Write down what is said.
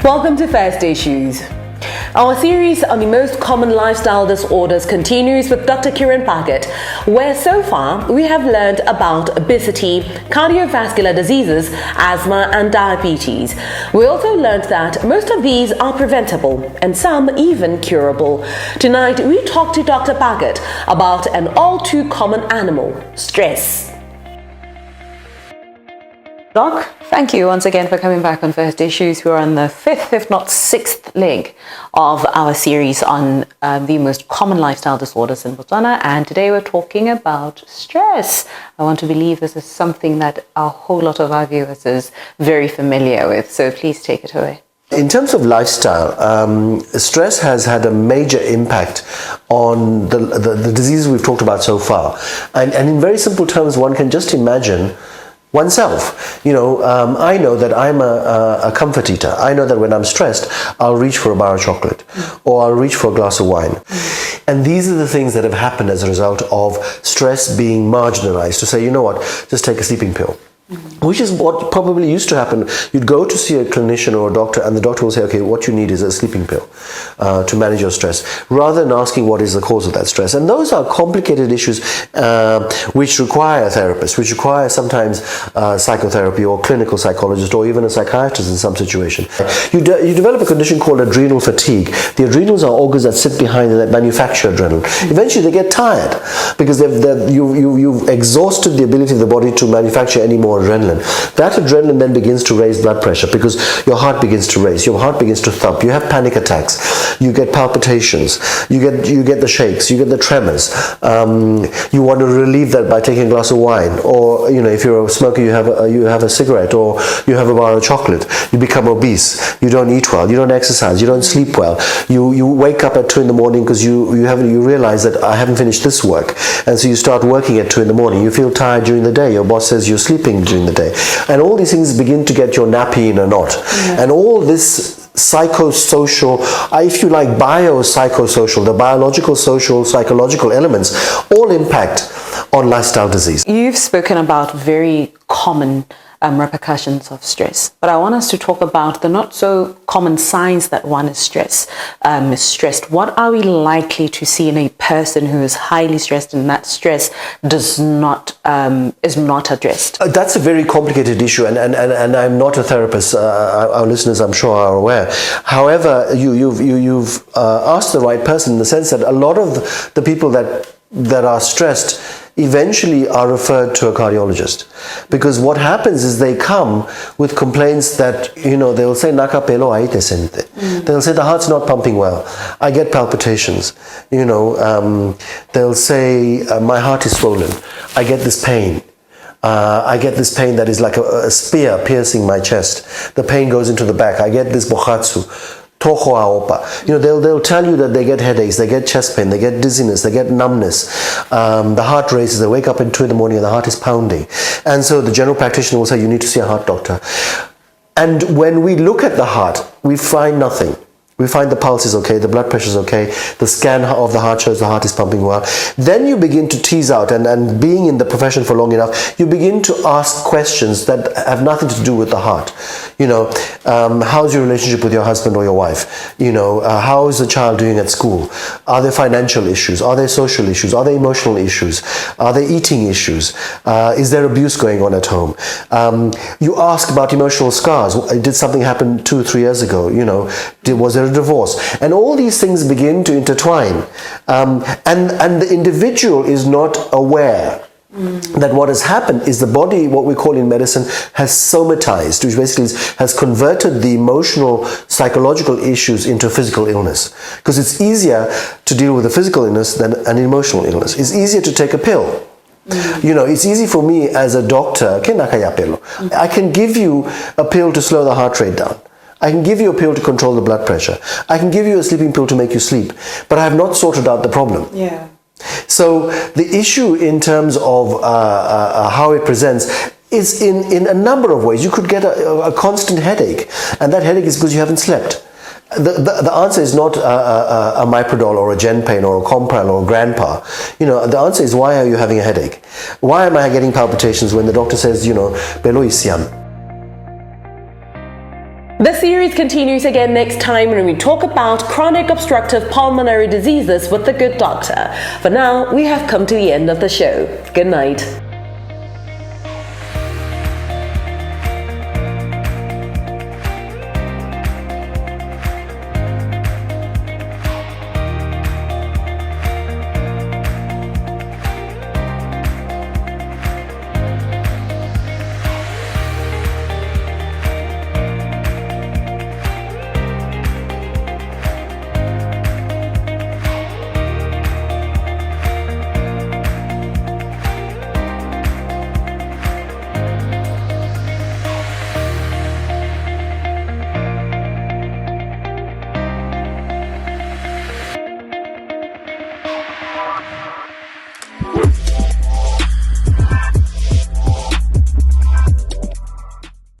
Welcome to First Issues. Our series on the most common lifestyle disorders continues with Dr. Kiran, Bhagat, where so far we have learned about obesity, cardiovascular diseases, asthma and diabetes. We also learned that most of these are preventable and some even curable. Tonight we talk to Dr. Bhagat about an all too common animal, stress. Doc, thank you once again for coming back on First Issues. We're on the fifth, if not sixth leg of our series on the most common lifestyle disorders in Botswana, and today we're talking about stress. I want to believe this is something that a whole lot of our viewers is very familiar with, so please take it away. In terms of lifestyle, stress has had a major impact on the diseases we've talked about so far. And in very simple terms, one can just imagine oneself. I know that I'm a comfort eater. I know that when I'm stressed, I'll reach for a bar of chocolate or I'll reach for a glass of wine. And these are the things that have happened as a result of stress being marginalized, to say, you know what, just take a sleeping pill. Which is what probably used to happen. You'd go to see a clinician or a doctor and the doctor will say, okay, what you need is a sleeping pill to manage your stress, rather than asking what is the cause of that stress. And those are complicated issues which require therapists, which require sometimes psychotherapy or clinical psychologist or even a psychiatrist in some situation. You develop a condition called adrenal fatigue. The adrenals are organs that sit behind and that manufacture adrenaline. Eventually they get tired because you've exhausted the ability of the body to manufacture any more adrenaline. That adrenaline then begins to raise blood pressure because your heart begins to race, your heart begins to thump, you have panic attacks, you get palpitations, you get the shakes, you get the tremors. You want to relieve that by taking a glass of wine, or if you're a smoker, you have a cigarette or you have a bar of chocolate. You become obese, you don't eat well, you don't exercise, you don't sleep well. You wake up at 2 in the morning because you realize that I haven't finished this work, and so you start working at 2 in the morning. You feel tired during the day. Your boss says you're sleeping during the day, and all these things begin to get your nappy in a knot. And all this psychosocial, if you like, biopsychosocial, the biological, social, psychological elements all impact on lifestyle disease. You've spoken about very common repercussions of stress, but I want us to talk about the not so common signs that one is stressed. What are we likely to see in a person who is highly stressed and that stress is not addressed? That's a very complicated issue, and I'm not a therapist. Our listeners, I'm sure, are aware. However, you've asked the right person, in the sense that a lot of the people that are stressed eventually are referred to a cardiologist, because what happens is they come with complaints that they'll say naka pelo aite sente. They'll say the heart's not pumping well, I get palpitations, they'll say my heart is swollen, I get this pain. I get this pain that is like a spear piercing my chest. The pain goes into the back. I get this bohatsu. They'll tell you that they get headaches, they get chest pain, they get dizziness, they get numbness, the heart races, they wake up at 2 in the morning and the heart is pounding. And so the general practitioner will say, you need to see a heart doctor. And when we look at the heart, we find nothing. We find the pulse is okay, the blood pressure is okay, the scan of the heart shows the heart is pumping well. Then you begin to tease out, and being in the profession for long enough, you begin to ask questions that have nothing to do with the heart. How's your relationship with your husband or your wife? How is the child doing at school? Are there financial issues? Are there social issues? Are there emotional issues? Are there eating issues? Is there abuse going on at home? You ask about emotional scars. Did something happen 2 or 3 years ago? Was there a divorce? And all these things begin to intertwine, and the individual is not aware that what has happened is the body, what we call in medicine, has somatized, which basically has converted the emotional, psychological issues into physical illness. Because it's easier to deal with a physical illness than an emotional illness. It's easier to take a pill. It's easy for me as a doctor. I can give you a pill to slow the heart rate down. I can give you a pill to control the blood pressure. I can give you a sleeping pill to make you sleep. But I have not sorted out the problem. Yeah. So the issue in terms of how it presents is in a number of ways. You could get a constant headache, and that headache is because you haven't slept. The answer is not a Miprodol or a Genpain or a Compral or a Grandpa. The answer is, why are you having a headache? Why am I getting palpitations when the doctor says, Belo isiam? The series continues again next time when we talk about chronic obstructive pulmonary diseases with the good doctor. For now, we have come to the end of the show. Good night.